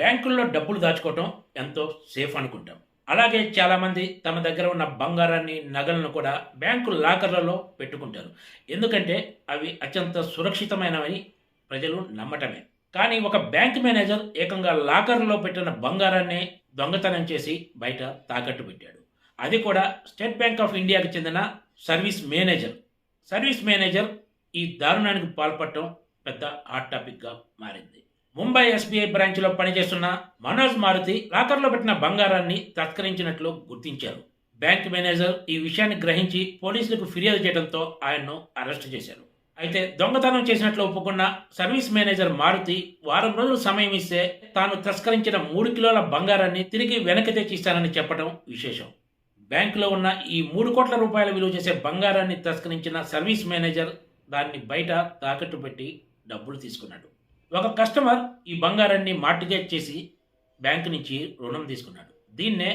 బ్యాంకుల్లో డబ్బులు దాచుకోవటం ఎంతో సేఫ్ అనుకుంటాం. అలాగే చాలామంది తమ దగ్గర ఉన్న బంగారాన్ని, నగలను కూడా బ్యాంకు లాకర్లలో పెట్టుకుంటారు. ఎందుకంటే అవి అత్యంత సురక్షితమైనవని ప్రజలు నమ్మటమే. కానీ ఒక బ్యాంక్ మేనేజర్ ఏకంగా లాకర్లో పెట్టిన బంగారాన్ని దొంగతనం చేసి బయట తాకట్టు పెట్టాడు. అది కూడా స్టేట్ బ్యాంక్ ఆఫ్ ఇండియాకి చెందిన సర్వీస్ మేనేజర్. సర్వీస్ మేనేజర్ ఈ దారుణానికి పాల్పడటం పెద్ద హాట్ టాపిక్గా మారింది. ముంబై ఎస్బీఐ బ్రాంచ్లో పనిచేస్తున్న మనోజ్ మారుతి లాకర్లో పెట్టిన బంగారాన్ని తస్కరించినట్లు గుర్తించారు. బ్యాంక్ మేనేజర్ ఈ విషయాన్ని గ్రహించి పోలీసులకు ఫిర్యాదు చేయడంతో ఆయన్ను అరెస్టు చేశారు. అయితే దొంగతనం చేసినట్లు ఒప్పుకున్న సర్వీస్ మేనేజర్ మారుతి వారం రోజులు సమయం ఇస్తే తాను తస్కరించిన 3 కిలోల బంగారాన్ని తిరిగి వెనక్కి తెచ్చిస్తానని చెప్పడం విశేషం. బ్యాంకులో ఉన్న ఈ 3 కోట్ల రూపాయల విలువ చేసే బంగారాన్ని తస్కరించిన సర్వీస్ మేనేజర్ దాన్ని బయట తాకట్టు పెట్టి డబ్బులు తీసుకున్నాడు. ఒక కస్టమర్ ఈ బంగారాన్ని మార్టిగేజ్ చేసి బ్యాంకు నుంచి రుణం తీసుకున్నాడు. దీన్నే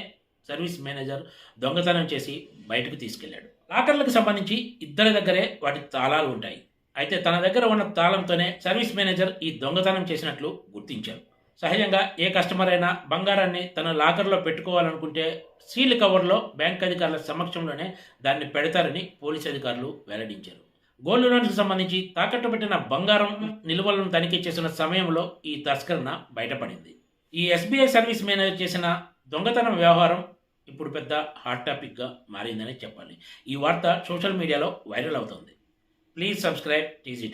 సర్వీస్ మేనేజర్ దొంగతనం చేసి బయటకు తీసుకెళ్లాడు. లాకర్లకు సంబంధించి ఇద్దరి దగ్గరే వాటి తాళాలు ఉంటాయి. అయితే తన దగ్గర ఉన్న తాళంతోనే సర్వీస్ మేనేజర్ ఈ దొంగతనం చేసినట్లు గుర్తించారు. సహజంగా ఏ కస్టమర్ అయినా బంగారాన్ని తన లాకర్లో పెట్టుకోవాలనుకుంటే సీల్ కవర్లో బ్యాంక్ అధికారుల సమక్షంలోనే దాన్ని పెడతారని పోలీసు అధికారులు వెల్లడించారు. గోల్డ్ లోన్స్కి సంబంధించి తాకట్టు పెట్టిన బంగారం నిల్వలను తనిఖీ చేసిన సమయంలో ఈ తస్కరణ బయటపడింది. ఈ ఎస్బీఐ సర్వీస్ మేనేజర్ చేసిన దొంగతనం వ్యవహారం ఇప్పుడు పెద్ద హాట్ టాపిక్గా మారిందని చెప్పాలి. ఈ వార్త సోషల్ మీడియాలో వైరల్ అవుతోంది. Please subscribe TGT.